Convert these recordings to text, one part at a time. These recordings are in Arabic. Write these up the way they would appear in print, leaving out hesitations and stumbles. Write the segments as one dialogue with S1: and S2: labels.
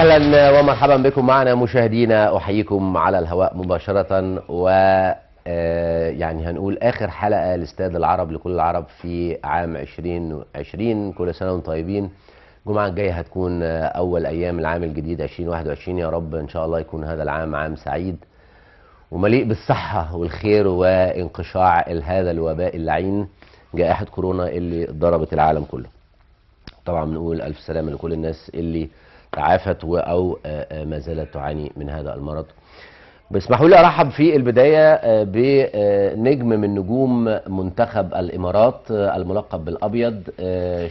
S1: اهلا ومرحبا بكم معنا مشاهدينا، احييكم على الهواء مباشره و يعني هنقول اخر حلقه لاستاد العرب لكل العرب في عام 2020. كل سنه وانتم طيبين. الجمعه الجايه هتكون اول ايام العام الجديد 2021. يا رب ان شاء الله يكون هذا العام عام سعيد ومليء بالصحه والخير وانقشاع هذا الوباء اللعين جائحه كورونا اللي ضربت العالم كله. طبعا بنقول الف سلامه لكل الناس اللي تعافت او ما زالت تعاني من هذا المرض. باسمحوا لي ارحب في البدايه بنجم من نجوم منتخب الامارات الملقب بالابيض.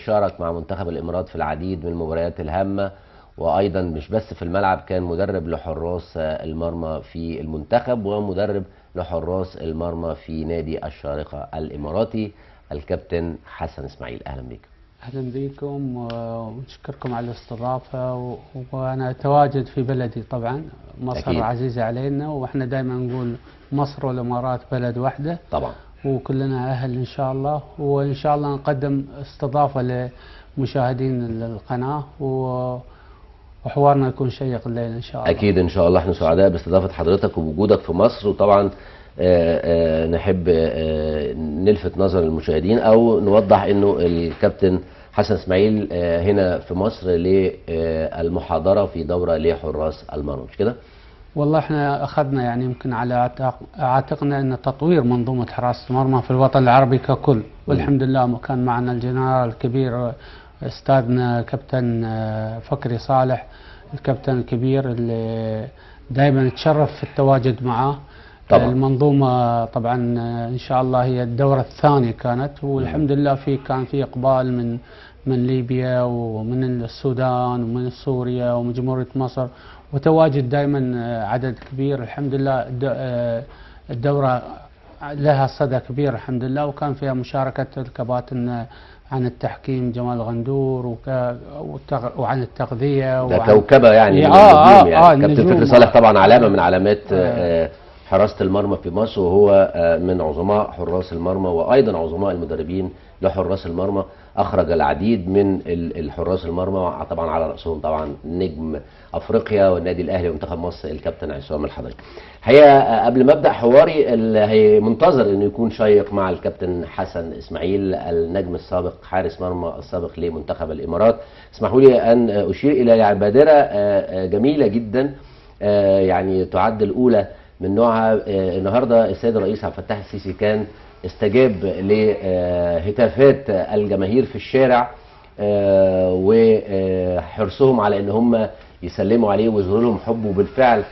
S1: شارك مع منتخب الامارات في العديد من المباريات الهامه، وايضا مش بس في الملعب، كان مدرب لحراس المرمى في المنتخب ومدرب لحراس المرمى في نادي الشارقه الاماراتي. الكابتن حسن اسماعيل، اهلا بك.
S2: اهلا بكم ونشكركم على الاستضافه، وانا اتواجد في بلدي طبعا مصر
S1: أكيد.
S2: عزيزه علينا، واحنا دائما نقول مصر والامارات بلد واحده
S1: طبعا
S2: وكلنا اهل ان شاء الله، وان شاء الله نقدم استضافه لمشاهدين القناه وحوارنا يكون شيق الليل ان شاء الله.
S1: اكيد ان شاء الله، احنا سعداء باستضافه حضرتك ووجودك في مصر. وطبعا نحب نلفت نظر المشاهدين او نوضح انه الكابتن حسن اسماعيل هنا في مصر للمحاضره في دوره لحراس المرمى، مش كده؟
S2: والله احنا اخذنا يعني يمكن على عاتقنا ان تطوير منظومه حراسه المرمى في الوطن العربي ككل، والحمد لله كان معنا الجنرال الكبير استاذنا كابتن فكري صالح، الكابتن الكبير اللي دائما نتشرف في التواجد معه. طبعا المنظومه طبعا ان شاء الله هي الدوره الثانيه كانت، والحمد لله كان في اقبال من ليبيا ومن السودان ومن سوريا ومن جمهوريه مصر، وتواجد دائما عدد كبير. الحمد لله الدوره لها صدى كبير الحمد لله، وكان فيها مشاركه الكباتن عن التحكيم جمال الغندور وعن التغذيه
S1: ده كوكبه يعني من النجوم. يعني كابتن فكري صالح طبعا علامه من علامات حراسه المرمى في مصر، وهو من عظماء حراس المرمى وايضا عظماء المدربين لحراس المرمى. اخرج العديد من الحراس المرمى، طبعا على راسهم طبعا نجم افريقيا والنادي الاهلي ومنتخب مصر الكابتن عصام الحضري. الحقيقه قبل ما ابدا حواري اللي منتظر انه يكون شيق مع الكابتن حسن اسماعيل النجم السابق حارس مرمى السابق لمنتخب الامارات، اسمحوا لي ان اشير الى بادره جميله جدا، يعني تعد الاولى من نوعها. النهارده السيد الرئيس عبد الفتاح السيسي كان استجاب لهتافات الجماهير في الشارع وحرصهم على ان هم يسلموا عليه ويظهروا لهم حبه، وبالفعل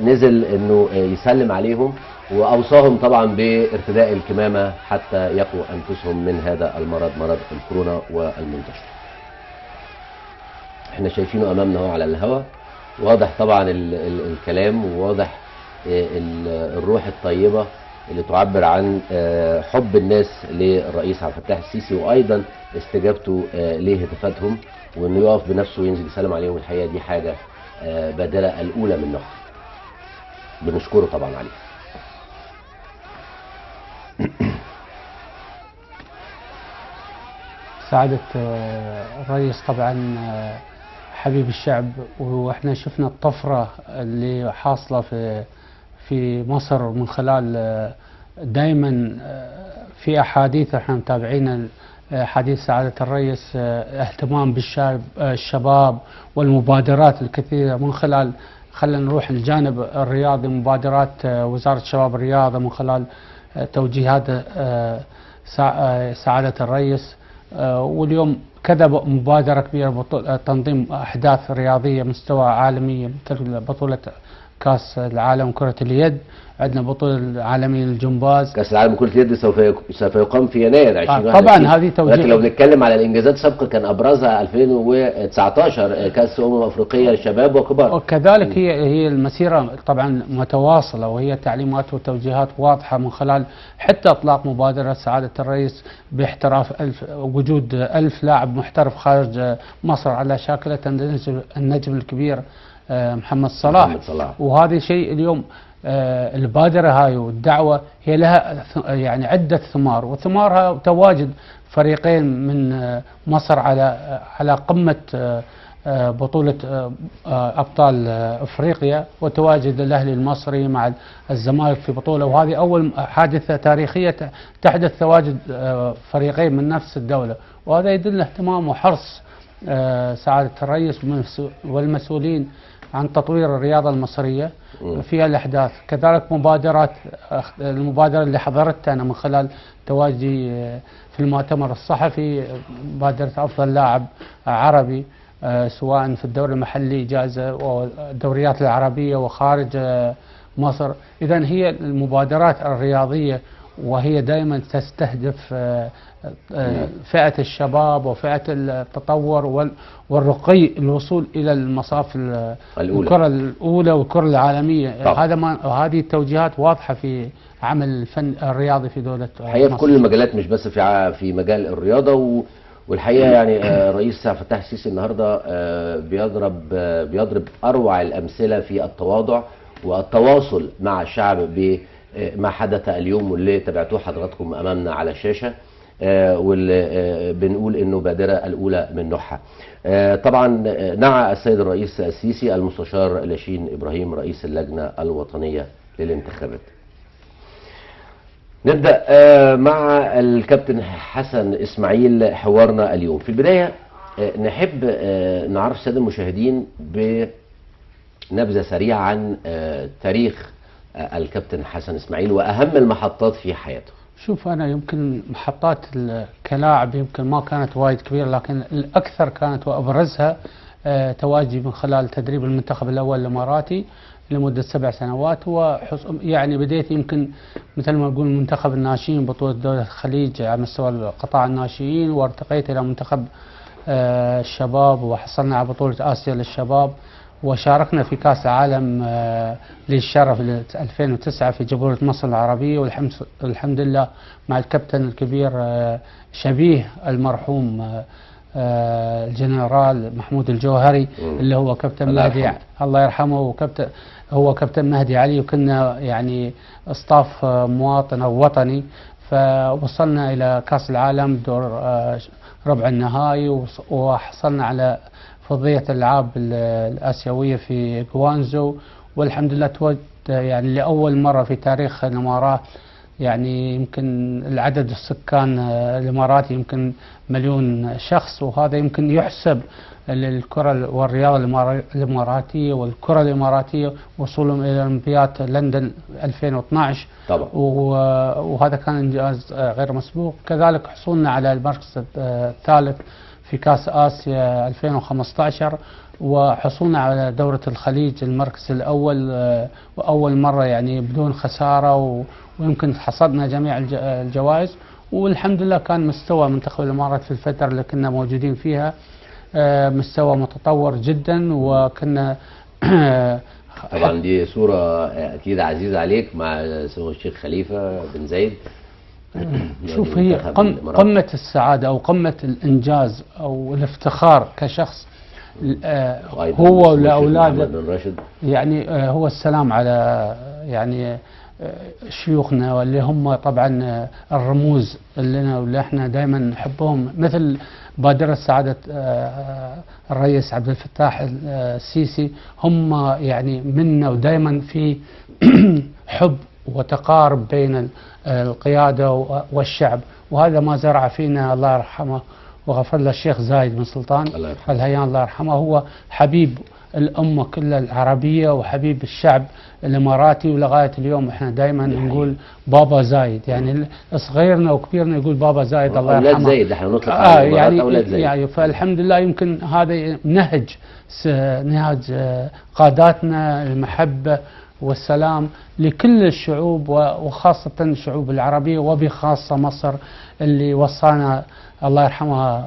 S1: نزل انه يسلم عليهم، واوصاهم طبعا بارتداء الكمامه حتى يقوا انفسهم من هذا المرض، مرض الكورونا والمنتشر. احنا شايفينه امامنا اهو على الهواء، واضح طبعا الكلام، وواضح الروح الطيبه اللي تعبر عن حب الناس للرئيس عبد الفتاح السيسي، وايضا استجابته لهتافاتهم، وانه يقف بنفسه وينزل يسلم عليهم. الحقيقه دي حاجه بادره الاولى من نوعها، بنشكره طبعا عليه.
S2: سعادة الرئيس طبعا حبيب الشعب، واحنا شفنا الطفرة اللي حاصلة في مصر من خلال دائما في احاديث احنا متابعين حديث سعادة الرئيس، اهتمام بالشباب والمبادرات الكثيرة من خلال، خلينا نروح الجانب الرياضي، مبادرات وزارة الشباب الرياضة من خلال توجيهات سعادة الرئيس. واليوم كذا مبادرة كبيرة، تنظيم أحداث رياضية مستوى عالمي مثل بطولة كاس العالم كرة اليد، عندنا بطولة عالمية للجمباز.
S1: كاس العالم كرة اليد سوف يقام في يناير 2021.
S2: طبعا هذه توجيه،
S1: لكن لو بنتكلم على الانجازات السابقة كان ابرزها 2019 كاس افريقية للشباب وكبار.
S2: وكذلك هي المسيرة طبعا متواصلة، وهي تعليمات وتوجيهات واضحة من خلال حتى اطلاق مبادرة سعادة الرئيس باحتراف وجود 1000 لاعب محترف خارج مصر على شاكلة النجم الكبير محمد صلاح. وهذا شيء اليوم البادرة هاي والدعوة هي لها يعني عدة ثمار، وثمارها تواجد فريقين من مصر على قمة بطولة أبطال أفريقيا، وتواجد الأهلي المصري مع الزمالك في بطولة، وهذه أول حادثة تاريخية تحدث تواجد فريقين من نفس الدولة، وهذا يدل اهتمام وحرص سعادة الرئيس والمسؤولين عن تطوير الرياضة المصرية في الأحداث. كذلك المبادرة اللي حضرتها أنا من خلال تواجدي في المؤتمر الصحفي، مبادرة أفضل لاعب عربي سواء في الدوري المحلي جائزة والدوريات العربية وخارج مصر. إذن هي المبادرات الرياضية وهي دائما تستهدف فئة الشباب وفئة التطور والرقي، الوصول إلى المصاف الكرة الأولى والكرة العالمية. هذه التوجيهات واضحة في عمل الفن الرياضي في دولة
S1: الحقيقة في كل المجالات، مش بس في مجال الرياضة. والحقيقة يعني رئيس عبد الفتاح السيسي النهاردة بيضرب أروع الأمثلة في التواضع والتواصل مع الشعب بما حدث اليوم، واللي تابعتوه حضراتكم أمامنا على الشاشة، واللي بنقول إنه بادرة الأولى من نوعها. طبعا نعى السيد الرئيس السيسي المستشار لاشين إبراهيم رئيس اللجنة الوطنية للانتخابات. نبدأ مع الكابتن حسن إسماعيل حوارنا اليوم. في البداية نحب نعرف السادة المشاهدين بنبذة سريعة عن تاريخ الكابتن حسن إسماعيل وأهم المحطات في حياته.
S2: شوف، أنا يمكن محطات كلاعب يمكن ما كانت وايد كبيرة، لكن الأكثر كانت وأبرزها تواجدي من خلال تدريب المنتخب الأول الإماراتي لمدة 7 سنوات، يعني بديت يمكن مثل ما نقول منتخب الناشئين بطولة دولة الخليج على مستوى قطاع الناشئين، وارتقيت إلى منتخب الشباب، وحصلنا على بطولة آسيا للشباب، وشاركنا في كأس العالم للشرف 2009 في جمهورية مصر العربية، والحمد لله مع الكابتن الكبير شبيه المرحوم الجنرال محمود الجوهري اللي هو كابتن مهدي الله يرحمه، هو كابتن مهدي علي، وكنا يعني اصطاف مواطن او وطني. فوصلنا الى كاس العالم دور ربع النهائي، وحصلنا على فضية الالعاب الاسيويه في جوانزو، والحمد لله يعني لاول مره في تاريخ الامارات، يعني يمكن العدد السكان الاماراتي يمكن 1,000,000 شخص، وهذا يمكن يحسب للكرة والرياضة الاماراتية والكرة الاماراتية وصولهم الى اولمبياد لندن 2012
S1: طبعا،
S2: وهذا كان انجاز غير مسبوق. كذلك حصولنا على المركز الثالث في كاس اسيا 2015، وحصولنا على دورة الخليج المركز الاول، واول مرة يعني بدون خسارة، ويمكن حصدنا جميع الجوائز. والحمد لله كان مستوى منتخب الامارات في الفترة اللي كنا موجودين فيها مستوى متطور جدا، وكنا
S1: طبعا دي صورة اكيد عزيزة عليك مع سمو الشيخ خليفة بن زايد.
S2: شوف، هي قمة السعادة او قمة الانجاز او الافتخار كشخص هو ولاولاده، يعني هو السلام على يعني شيوخنا واللي هم طبعا الرموز اللي احنا دائما نحبهم، مثل بادرة سعادة الرئيس عبد الفتاح السيسي. هم يعني منا ودائما في حب وتقارب بين القيادة والشعب، وهذا ما زرع فينا الله يرحمه وغفر له الشيخ زايد بن سلطان الهيان الله يرحمه. هو حبيب الأمة كلها العربية وحبيب الشعب الإماراتي، ولغاية اليوم احنا دائما نقول بابا زايد، يعني صغيرنا وكبيرنا يقول بابا زايد الله يرحمه.
S1: أولاد زايد احنا نطلق على
S2: يعني
S1: أولاد زايد.
S2: يعني فالحمد لله يمكن هذا نهج قاداتنا المحبة والسلام لكل الشعوب، وخاصة الشعوب العربية، وبخاصة مصر اللي وصانا الله يرحمه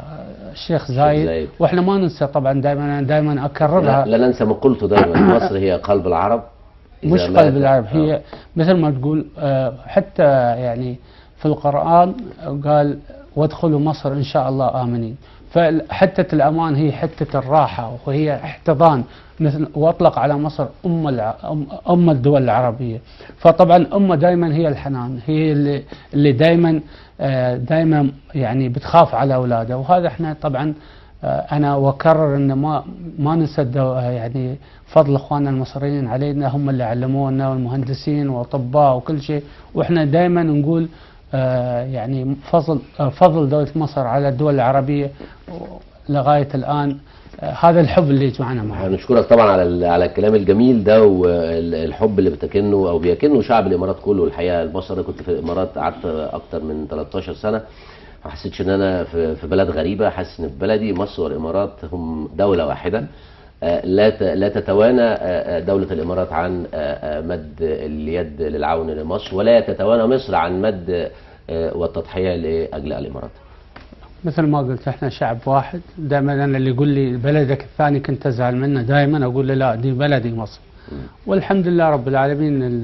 S2: الشيخ زايد. واحنا ما ننسى طبعا، دائما اكررها،
S1: لا ننسى ما قلته دائما، مصر هي قلب العرب،
S2: مش قلب العرب، هي مثل ما تقول حتى يعني في القرآن قال وادخلوا مصر ان شاء الله آمنين. فحتة الأمان هي حتة الراحة، وهي احتضان، مثل واطلق على مصر أم الدول العربية. فطبعا أمة دائما هي الحنان، هي اللي دائما يعني بتخاف على أولادها، وهذا احنا طبعا انا واكرر ان ما ننسى يعني فضل اخواننا المصريين علينا، هم اللي علمونا، والمهندسين واطباء وكل شيء، واحنا دائما نقول يعني فضل دولة مصر على الدول العربية لغاية الآن. هذا الحب اللي يجمعنا معه.
S1: نشكرك طبعا على الكلام الجميل ده، والحب اللي بتكنه او بيكنه شعب الامارات كله. الحقيقه المصري كنت في الامارات قعدت اكتر من 13 سنه، ما حسيتش ان انا في بلد غريبه، حاسس ان في بلدي. مصر والامارات هم دوله واحده، لا تتوانى دولة الإمارات عن مد اليد للعون لمصر، ولا تتوانى مصر عن مد والتضحية لأجل الإمارات.
S2: مثل ما قلت احنا شعب واحد. دائما انا اللي يقول لي بلدك الثاني كنت ازعل منه، دائما اقول له لا، دي بلدي مصر. والحمد لله رب العالمين،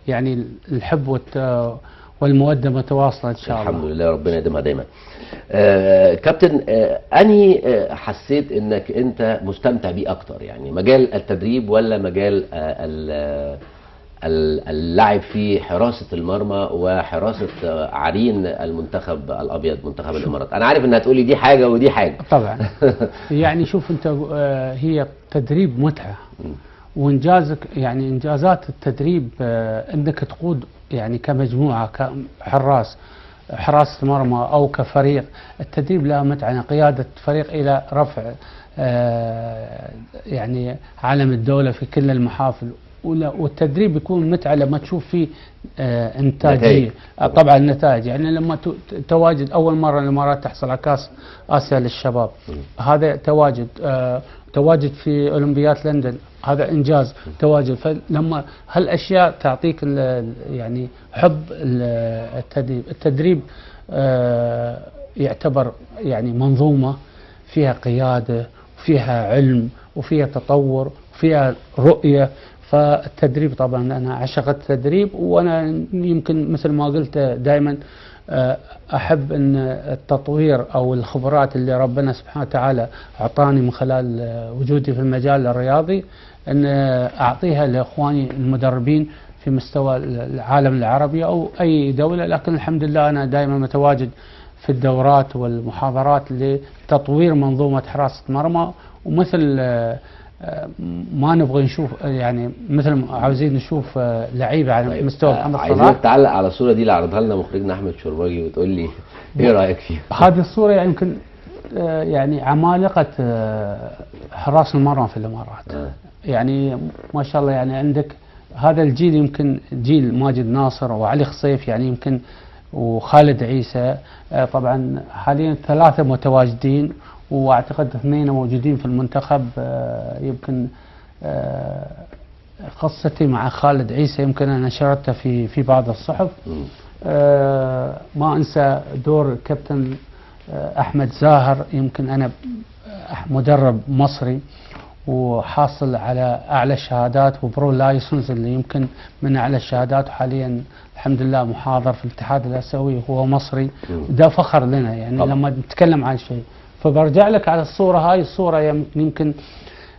S2: يعني الحب والمودة متواصلة ان شاء الله.
S1: الحمد لله، ربنا يديمها دايما. كابتن، اني حسيت انك انت مستمتع بيه اكتر، يعني مجال التدريب ولا مجال اللعب في حراسة المرمى وحراسة عرين المنتخب الابيض منتخب الامارات؟ انا عارف انها تقولي دي حاجة ودي حاجة.
S2: طبعا. يعني شوف انت، هي تدريب متعة، وانجازك يعني انجازات التدريب انك تقود يعني كمجموعة حراسة مرمى او كفريق. التدريب له متعة، قيادة فريق الى رفع يعني علم الدولة في كل المحافل، والتدريب يكون متعة لما تشوف فيه انتاجية. طبعا النتائج، يعني لما تواجد اول مرة الامارات تحصل على كاس اسيا للشباب، هذا تواجد في اولمبياد لندن، هذا انجاز تواجد. فلما هالاشياء تعطيك يعني حب التدريب. التدريب يعتبر يعني منظومة فيها قيادة وفيها علم وفيها تطور وفيها رؤية. فالتدريب طبعا انا عشقت التدريب، وانا يمكن مثل ما قلت دائما احب ان التطوير او الخبرات اللي ربنا سبحانه وتعالى اعطاني من خلال وجودي في المجال الرياضي ان اعطيها لاخواني المدربين في مستوى العالم العربي او اي دوله. لكن الحمد لله انا دائما متواجد في الدورات والمحاضرات لتطوير منظومه حراسه مرمى. ومثل ما نبغى نشوف، يعني مثل عاوزين نشوف لعيبه على مستوى محمد صلاح.
S1: عايزين تعلق على الصوره دي اللي عرضها لنا مخرجنا احمد شرباجي، وتقول لي ايه رايك فيها؟
S2: هذه الصوره يعني يمكن يعني عمالقه حراس المرمى في الامارات. يعني ما شاء الله، يعني عندك هذا الجيل، يمكن جيل ماجد ناصر وعلي خصيف، يعني يمكن وخالد عيسى. طبعا حاليا 3 متواجدين، واعتقد 2 موجودين في المنتخب. يمكن قصتي مع خالد عيسى يمكن انا نشرتها في بعض الصحف. ما انسى دور كابتن احمد زاهر. يمكن انا مدرب مصري وحاصل على اعلى الشهادات وبرو لايسنس اللي يمكن من اعلى الشهادات، وحاليا الحمد لله محاضر في الاتحاد الاسيوي وهو مصري. ده فخر لنا يعني طبعا لما نتكلم عن شيء. فبرجع لك على الصوره هاي. الصوره يمكن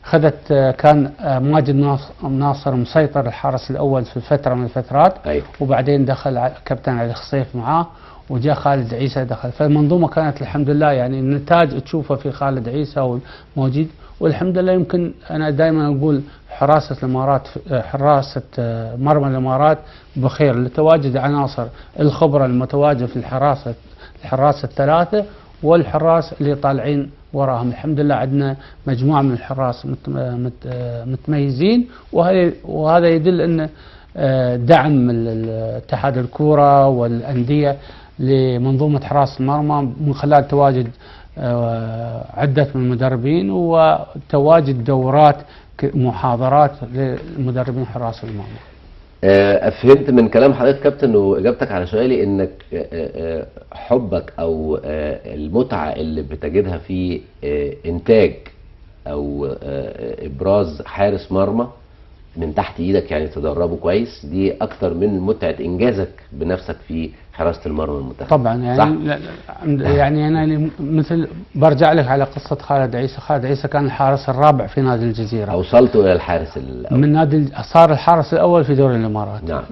S2: خذت كان ماجد ناصر مسيطر الحارس الاول في فتره من الفترات.
S1: أيوة.
S2: وبعدين دخل كابتن علي خصيف معاه، وجاء خالد عيسى دخل. فالمنظومه كانت الحمد لله، يعني النتاج تشوفه في خالد عيسى والموجود. والحمد لله يمكن انا دائما اقول حراسه الامارات، حراسه مرمى الامارات بخير لتواجد عناصر الخبره المتواجده في الحراسه ال3 والحراس اللي طالعين وراهم. الحمد لله عندنا مجموعه من الحراس متميزين، وهذا يدل ان دعم اتحاد الكوره والانديه لمنظومه حراسه المرمى من خلال تواجد عدة من المدربين وتواجد دورات محاضرات للمدربين حراس المرمى.
S1: فهمت من كلام حضرتك كابتن واجابتك على سؤالي انك حبك او المتعة اللي بتجدها في انتاج او ابراز حارس مرمى من تحت ايدك، يعني تدربه كويس، دي اكتر من متعة انجازك بنفسك في حراسة المرمى المنتخب.
S2: طبعا يعني يعني انا مثل برجع لك على قصة خالد عيسى. خالد عيسى كان الحارس الرابع في نادي الجزيرة.
S1: اوصلته الى الحارس الاول
S2: من نادي، صار الحارس الاول في دوري الامارات.
S1: نعم.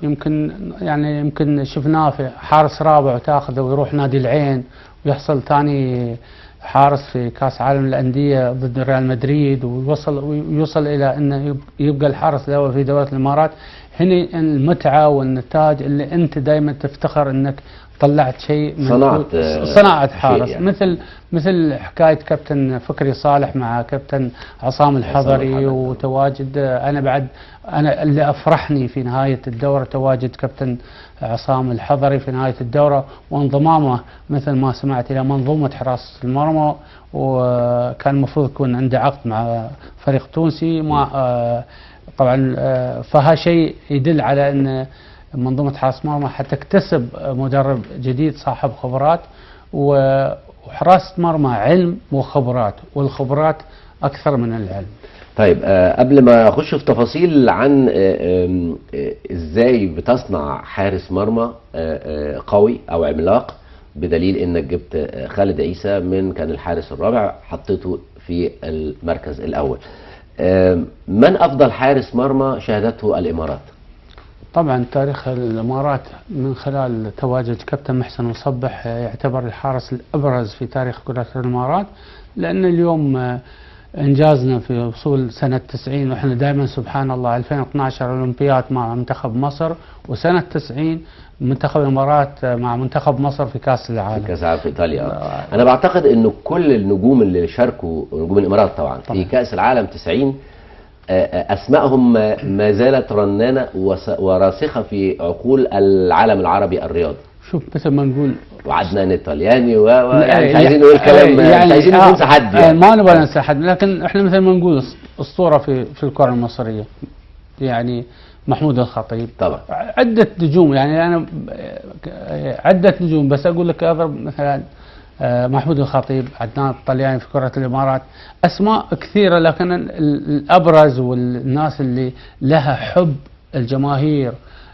S2: يمكن شفناه في حارس رابع وتاخذه ويروح نادي العين ويحصل ثاني حارس في كاس عالم الانديه ضد ريال مدريد، ويوصل الى انه يبقى الحارس الاول في دوله الامارات. هنا المتعه والنتاج اللي انت دائما تفتخر انك طلعت شيء من صناعه حارس، يعني. مثل حكايه كابتن فكري صالح مع كابتن عصام الحضري، وتواجد انا اللي افرحني في نهايه الدوره تواجد كابتن عصام الحضري في نهايه الدوره، وانضمامه مثل ما سمعت الى منظومه حراسه المرمى، وكان المفروض يكون عنده عقد مع فريق تونسي مع طبعا فها شيء يدل على ان منظومه حراسه المرمى حتكتسب مدرب جديد صاحب خبرات، وحراسه مرمى علم وخبرات، والخبرات اكثر من العلم.
S1: طيب قبل ما اخش في تفاصيل عن ازاي بتصنع حارس مرمى قوي او عملاق، بدليل انك جبت خالد عيسى كان الحارس الرابع حطيته في المركز الاول، من افضل حارس مرمى شهدته الامارات؟
S2: طبعا تاريخ الامارات من خلال تواجد كابتن محسن مصبح يعتبر الحارس الابرز في تاريخ كرة الامارات، لان اليوم انجازنا في وصول سنة 90، واحنا دائما سبحان الله 2012 اولمبياد مع منتخب مصر، وسنة 90 منتخب الامارات مع منتخب مصر في كاس العالم.
S1: في كاس العالم في ايطاليا. انا بعتقد انه كل النجوم اللي شاركوا، نجوم الامارات طبعا في كاس العالم 90 اسمائهم ما زالت رنانه وراسخه في عقول العالم العربي الرياضي.
S2: شوف مثل ما نقول
S1: وعدنان الطلياني يعني مش عايزين نقول كلام،
S2: يعني
S1: مش عايزين ننسى حد يعني.
S2: ما نبغى ننسى حد، لكن احنا مثل ما نقول اسطوره في الكره المصريه، يعني محمود الخطيب
S1: طبعا.
S2: عده نجوم، يعني انا عده نجوم، بس اقول لك اضرب مثلا محمود الخطيب، عدنان الطلياني في كرة الإمارات، أسماء كثيرة، لكن الأبرز والناس اللي لها حب الجماهير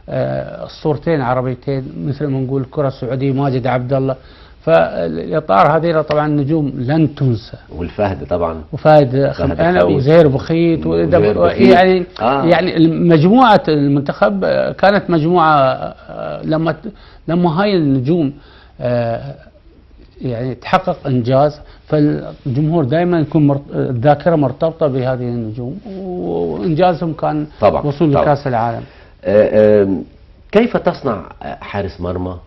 S2: الصورتين عربيتين مثل ما نقول الكرة السعودية ماجد عبد الله، فالإطار هذه طبعا نجوم لن تنسى.
S1: والفهد طبعا،
S2: وفهد أنا وزهير بخيت يعني يعني مجموعة المنتخب كانت مجموعة لما هاي النجوم يعني تحقق انجاز، فالجمهور دائما يكون الذاكره مرتبطه بهذه النجوم، وانجازهم كان
S1: طبعا
S2: وصول لكاس العالم.
S1: كيف تصنع حارس مرمى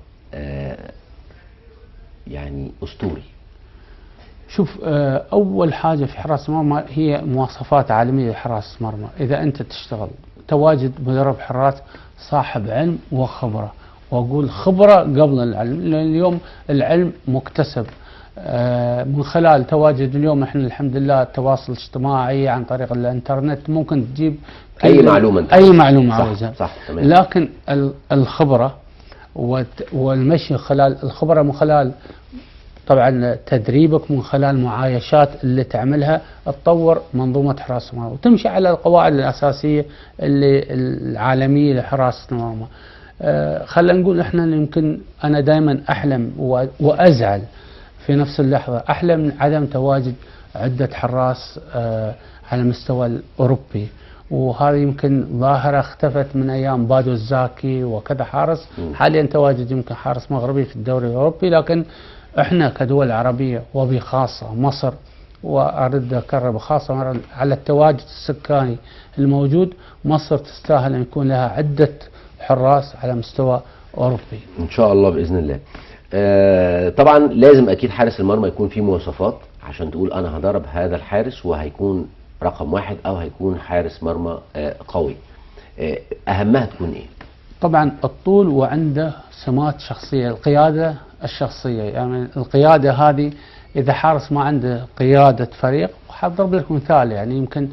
S1: يعني اسطوري؟
S2: شوف اول حاجه في حراس المرمى هي مواصفات عالميه لحراس المرمى. اذا انت تشتغل تواجد مدرب حراس صاحب علم وخبره، واقول خبره قبل العلم، لان اليوم العلم مكتسب من خلال تواجد. اليوم احنا الحمد لله التواصل الاجتماعي عن طريق الانترنت ممكن تجيب
S1: اي معلومه
S2: عاوزها،
S1: صح تمام.
S2: لكن الخبره والمشي خلال الخبره من خلال طبعا تدريبك، من خلال معايشات اللي تعملها تطور منظومه حراسه المرمى وتمشي على القواعد الاساسيه اللي العالميه لحراسه المرمى. خلينا نقول احنا يمكن انا دائما احلم وازعل في نفس اللحظه، احلم من عدم تواجد عده حراس على المستوى الاوروبي، وهذه يمكن ظاهره اختفت من ايام بادو الزاكي وكذا حارس. حاليا تواجد يمكن حارس مغربي في الدوري الاوروبي، لكن احنا كدول عربيه وبخاصه مصر، وارد اكرر بخاصه على التواجد السكاني الموجود، مصر تستاهل ان يكون لها عده حراس على مستوى اوروبي
S1: ان شاء الله باذن الله. طبعا لازم اكيد حارس المرمى يكون فيه مواصفات عشان تقول انا هدرب هذا الحارس وهيكون رقم واحد او هيكون حارس مرمى قوي. اهمها تكون ايه؟
S2: طبعا الطول وعنده سمات شخصيه، القياده الشخصيه. يعني القياده هذه اذا حارس ما عنده قياده فريق، وحضرب لك مثال يعني يمكن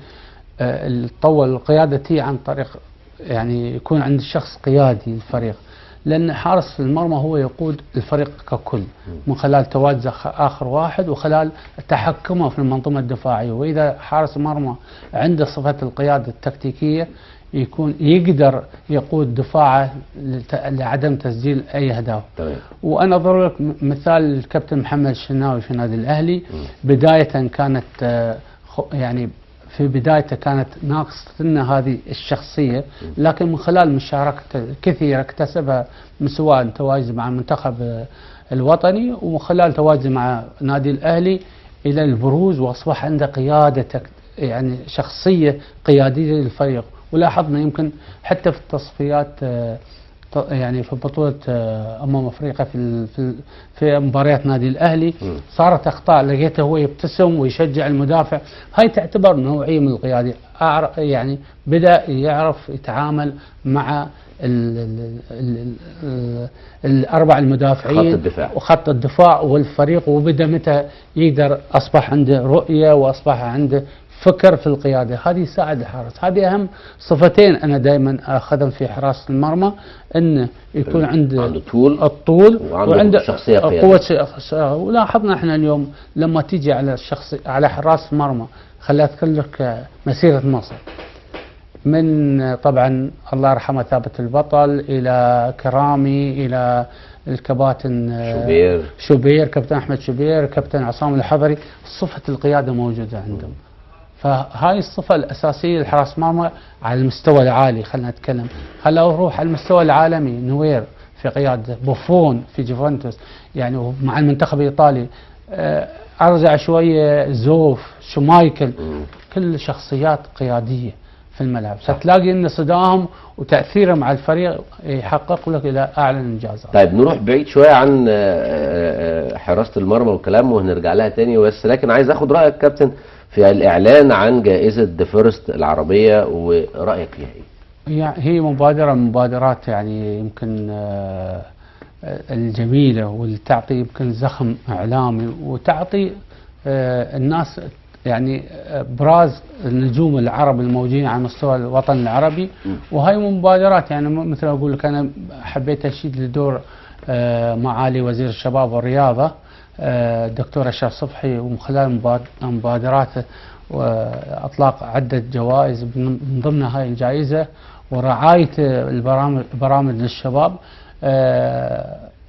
S2: تطور القياده تي عن طريق يعني يكون عند الشخص قيادي للفريق، لأن حارس المرمى هو يقود الفريق ككل من خلال تواجد آخر واحد وخلال تحكمه في المنظومة الدفاعية. وإذا حارس المرمى عنده صفة القيادة التكتيكية يكون يقدر يقود دفاعه لعدم تسجيل أي أهداف. وأنا أضرب لك مثال الكابتن محمد الشناوي في نادي الأهلي. بداية كانت يعني في بدايته كانت ناقصة لنا هذه الشخصية، لكن من خلال مشاركته الكثيرة اكتسبها، من سواء تواجد مع المنتخب الوطني ومن خلال تواجده مع نادي الأهلي إلى البروز، وأصبح عنده قيادة يعني شخصية قيادية للفريق. ولاحظنا يمكن حتى في التصفيات يعني في بطولة أفريقيا في مباريات نادي الأهلي صارت أخطاء، لقيته هو يبتسم ويشجع المدافع. هاي تعتبر نوعية من القيادة، يعني بدأ يعرف يتعامل مع الأربع المدافعين،
S1: خط الدفاع
S2: وخط الدفاع والفريق، وبدأ متى يقدر أصبح عنده رؤية وأصبح عنده فكر في القيادة. هذه يساعد الحارس. هذه أهم صفتين أنا دائما أخذهم في حراسة المرمى، أنه يكون عنده الطول وعنده
S1: شخصية
S2: قوة. ولاحظنا احنا اليوم لما تيجي على حراس المرمى، خليني أذكر لك مسيرة مصر من طبعا الله يرحمه ثابت البطل إلى كرامي إلى الكباتن شوبير، كابتن أحمد شوبير، كابتن عصام الحضري. صفة القيادة موجودة عندهم. فهاي الصفة الأساسية لحراس مرمى على المستوى العالي. خلينا نتكلم، خلينا نروح على المستوى العالمي. نوير في قيادة، بوفون في جوفنتوس يعني مع المنتخب الإيطالي، أرجع شوية زوف، شمايكل، كل شخصيات قيادية في الملعب. فتلاقي أن صداهم وتأثيرهم على الفريق يحقق لك إلى أعلى الإنجازات.
S1: طيب نروح بعيد شوية عن حراسة المرمى والكلام وهنرجع لها تاني، بس لكن عايز أخد رأيك كابتن في الإعلان عن جائزة ذا فيرست العربية، ورأيك فيها إيه؟
S2: يعني هي مبادرة من مبادرات يعني يمكن الجميلة، واللي تعطي يمكن زخم إعلامي، وتعطي الناس يعني براز النجوم العرب الموجودين على مستوى الوطن العربي. وهي مبادرات يعني مثل أقول لك أنا حبيت أشيد لدور معالي وزير الشباب والرياضة الدكتور أشرف صبحي، ومن خلال مبادراته وأطلاق عدة جوائز من ضمنها هاي الجائزة، ورعاية البرامج للشباب.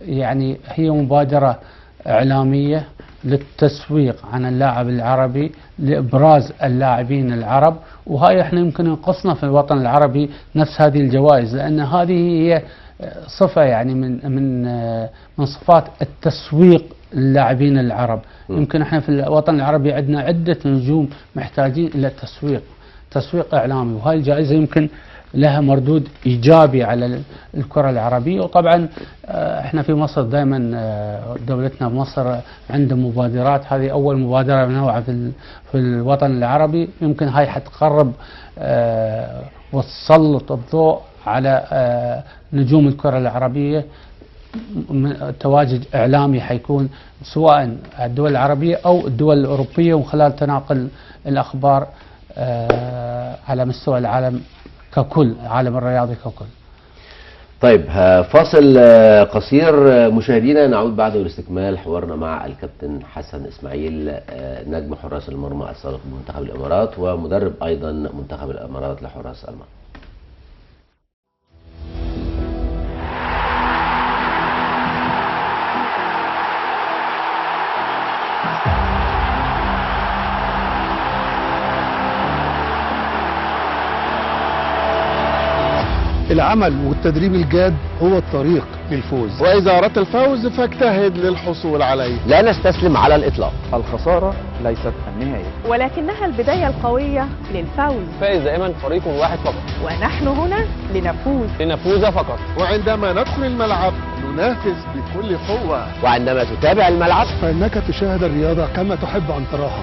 S2: يعني هي مبادرة إعلامية للتسويق عن اللاعب العربي، لإبراز اللاعبين العرب. وهاي احنا يمكن ينقصنا في الوطن العربي نفس هذه الجوائز، لأن هذه هي صفة يعني من صفات التسويق للاعبين العرب. يمكن احنا في الوطن العربي عندنا عدة نجوم محتاجين إلى تسويق إعلامي، وهاي الجائزة يمكن لها مردود إيجابي على الكرة العربية. وطبعا احنا في مصر دائما دولتنا مصر عندها مبادرات، هذه أول مبادرة من نوعها في الوطن العربي. يمكن هاي حتقرب وتسلط الضوء على نجوم الكرة العربية. تواجد إعلامي حيكون سواء الدول العربية أو الدول الأوروبية، ومن خلال تناقل الأخبار على مستوى العالم ككل، العالم الرياضي ككل.
S1: طيب فاصل قصير مشاهدينا، نعود بعده لاستكمال حوارنا مع الكابتن حسن إسماعيل نجم حراس المرمى السابق بمنتخب الإمارات ومدرب أيضا منتخب الإمارات لحراس المرمى.
S3: العمل والتدريب الجاد هو الطريق للفوز،
S4: وإذا أردت الفوز فاجتهد للحصول عليه.
S1: لا نستسلم على الإطلاق.
S5: الخسارة ليست النهاية،
S6: ولكنها البداية القوية للفوز.
S5: فائز دائما فريق واحد فقط،
S6: ونحن هنا
S5: لنفوز فقط.
S4: وعندما ندخل الملعب ننافس بكل قوة،
S1: وعندما تتابع الملعب
S3: فإنك تشاهد الرياضة كما تحب أن تراها.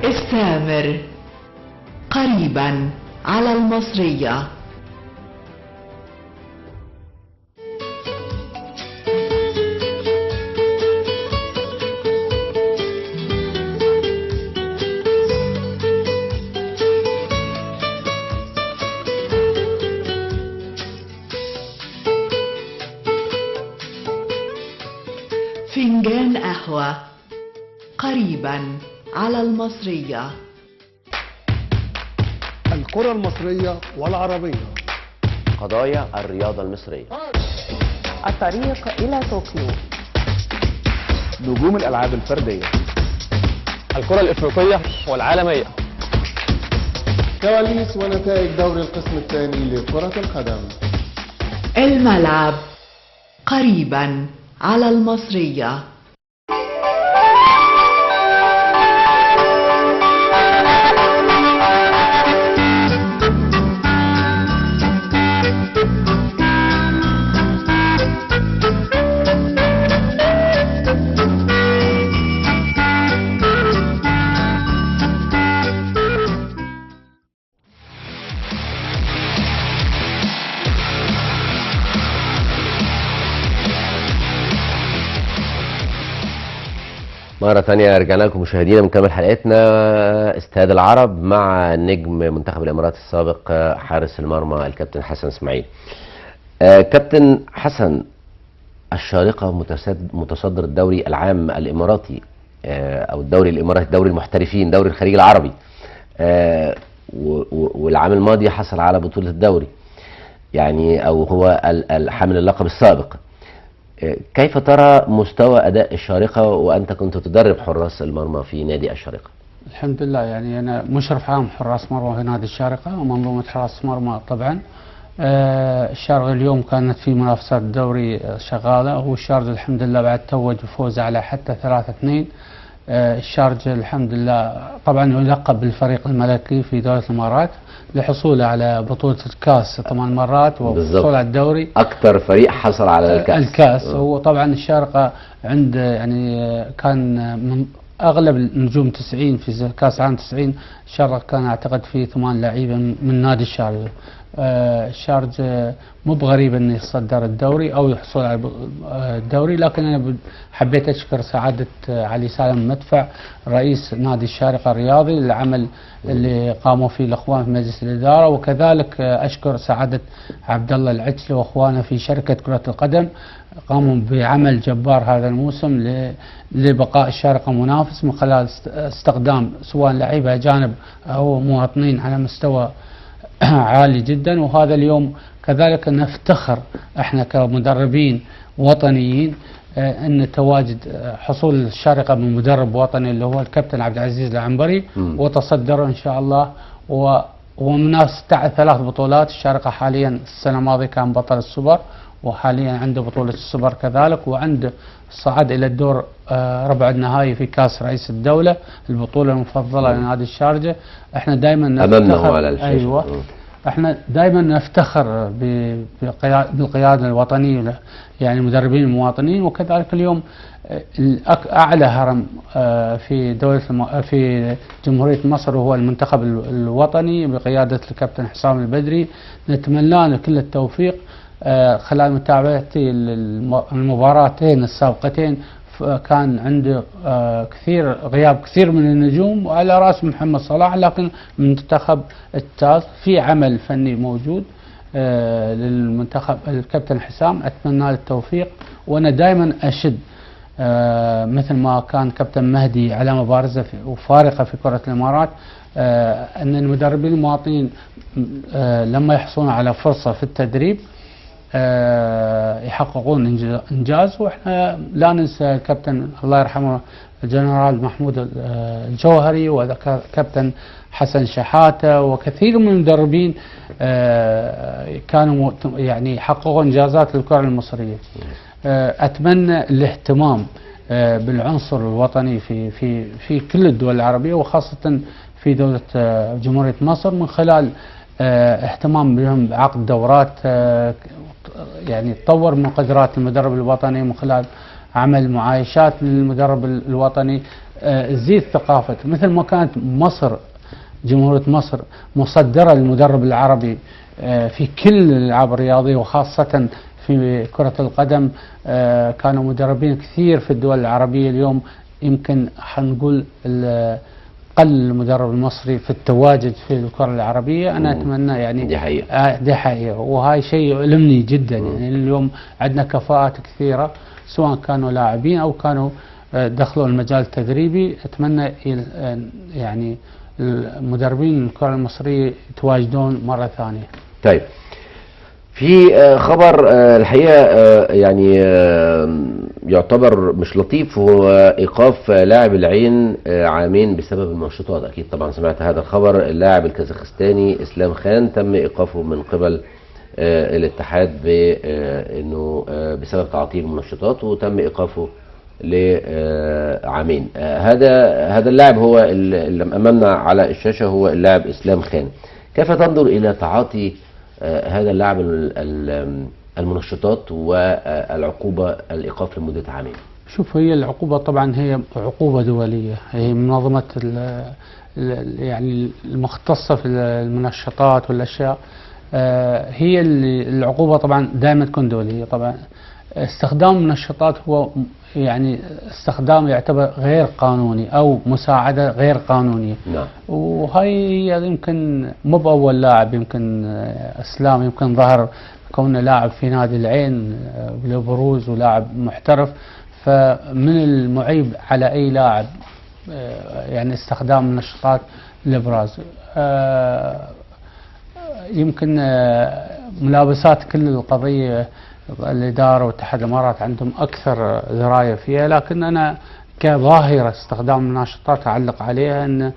S7: السامر قريبا على المصرية. فنجان قهوة قريبا على المصرية.
S3: الكرة المصرية والعربية.
S1: قضايا الرياضة المصرية.
S6: الطريق إلى طوكيو.
S5: نجوم الألعاب الفردية. الكرة الإفريقية والعالمية.
S4: كواليس ونتائج دوري القسم الثاني لكرة القدم.
S7: الملعب قريبا على المصرية.
S1: مرة تانية رجعنا لكم مشاهدينا بنكمل حلقتنا استاد العرب مع نجم منتخب الامارات السابق حارس المرمى الكابتن حسن اسماعيل. كابتن حسن، الشارقة متصدر الدوري العام الاماراتي او الدوري الاماراتي، دوري المحترفين، دوري الخليج العربي، والعام الماضي حصل على بطولة الدوري يعني، او هو حامل اللقب السابق. كيف ترى مستوى أداء الشارقة وأنت كنت تدرب حراس المرمى في نادي الشارقة؟
S2: الحمد لله، يعني أنا مشرف عام حراس مرمى في نادي الشارقة ومنظومة حراس مرمى طبعا. الشارقة اليوم كانت في منافسات الدوري شغالة، والشارقة الحمد لله بعد توج بفوز على حتى 3-2. الشارقة الحمد لله طبعا يلقب بالفريق الملكي في دولة الإمارات لحصوله على بطولة الكاس 8 مرات وحصول على الدوري.
S1: أكثر فريق حصل على
S2: الكاس. هو طبعا الشارقة عند يعني كان من أغلب النجوم 90 في كاس عام 90. الشارقة كان أعتقد فيه 8 لعيبة من نادي الشارقة. الشارقة مو بغريب انه يتصدر الدوري او يحصل على الدوري، لكن انا حبيت اشكر سعاده علي سالم مدفع رئيس نادي الشارقة الرياضي للعمل اللي قاموا فيه الاخوان في مجلس الاداره، وكذلك اشكر سعاده عبد الله العجلي واخوانه في شركه كره القدم، قاموا بعمل جبار هذا الموسم لبقاء الشارقة منافس من خلال استخدام سواء لعيبه اجانب او مواطنين على مستوى عالي جدا. وهذا اليوم كذلك نفتخر احنا كمدربين وطنيين ان تواجد حصول الشارقة من مدرب وطني اللي هو الكابتن عبد العزيز العنبري، وتصدروا ان شاء الله ومنافس 3 بطولات. الشارقة حاليا السنة الماضية كان بطل السوبر، وحاليا عنده بطولة السوبر كذلك، وعنده صعد الى الدور ربع النهائي في كاس رئيس الدولة، البطولة المفضلة لنادي الشارقة. احنا دائما نفتخر على الشاشة. ايوه احنا دائما نفتخر بالقيادة الوطنية، يعني المدربين المواطنين. وكذلك اليوم اعلى هرم في في جمهورية مصر وهو المنتخب الوطني بقيادة الكابتن حسام البدري. نتمنى له كل التوفيق. خلال متابعتي المباراتين السابقتين كان عنده غياب كثير من النجوم وعلى راس محمد صلاح، لكن المنتخب التاز في عمل فني موجود للمنتخب. الكابتن حسام اتمنى له التوفيق، وانا دائما اشد مثل ما كان كابتن مهدي علامه بارزه وفارقه في كره الامارات، ان المدربين المواطنين لما يحصلون على فرصه في التدريب يحققون انجاز. واحنا لا ننسى كابتن الله يرحمه الجنرال محمود الجوهري وكابتن حسن شحاته وكثير من المدربين كانوا يعني يحققون انجازات للكره المصريه. اتمنى الاهتمام بالعنصر الوطني في كل الدول العربيه وخاصه في دوله جمهوريه مصر، من خلال اهتمام بهم بعقد دورات يعني تطور من قدرات المدرب الوطني، من خلال عمل معايشات للمدرب الوطني، تزيد ثقافته. مثل ما كانت مصر جمهورية مصر مصدرة للمدرب العربي في كل الألعاب الرياضية، وخاصة في كرة القدم. كانوا مدربين كثير في الدول العربية. اليوم يمكن حنقول قل المدرب المصري في التواجد في الكرة العربية. أنا أتمنى يعني
S1: دي حقيقة.
S2: دي حقيقة، وهاي شيء يؤلمني جدا. يعني اليوم عندنا كفاءات كثيرة، سواء كانوا لاعبين أو كانوا دخلوا المجال التدريبي. أتمنى يعني المدربين الكرة المصرية يتواجدون مرة ثانية.
S1: طيب، في خبر الحقيقة يعني يعتبر مش لطيف، هو إيقاف لاعب العين عامين بسبب المنشطات. أكيد طبعا سمعت هذا الخبر. اللاعب الكازاخستاني إسلام خان تم إيقافه من قبل الاتحاد بأنه بسبب تعاطيه المنشطات، وتم إيقافه لعامين. هذا اللاعب هو اللي أمامنا على الشاشة، هو اللاعب إسلام خان. كيف تنظر إلى تعاطي هذا اللاعب المنشطات والعقوبة الإيقاف لمدة عامين؟
S2: شوف، هي العقوبة طبعا هي عقوبة دولية. هي منظمة يعني المختصة في المنشطات والأشياء، هي العقوبة طبعا دائما تكون دولية. طبعا استخدام المنشطات هو يعني استخدام يعتبر غير قانوني أو مساعدة غير قانونية.
S1: نعم.
S2: وهي يمكن مو بأول لاعب، يمكن إسلام يمكن ظهر كونه لاعب في نادي العين لبروز ولاعب محترف. فمن المعيب على أي لاعب يعني استخدام المنشطات للإبراز. يمكن ملابسات كل القضية الإدارة واتحاد الإمارات عندهم أكثر دراية فيها، لكن أنا كظاهرة استخدام المنشطات أعلق عليها أن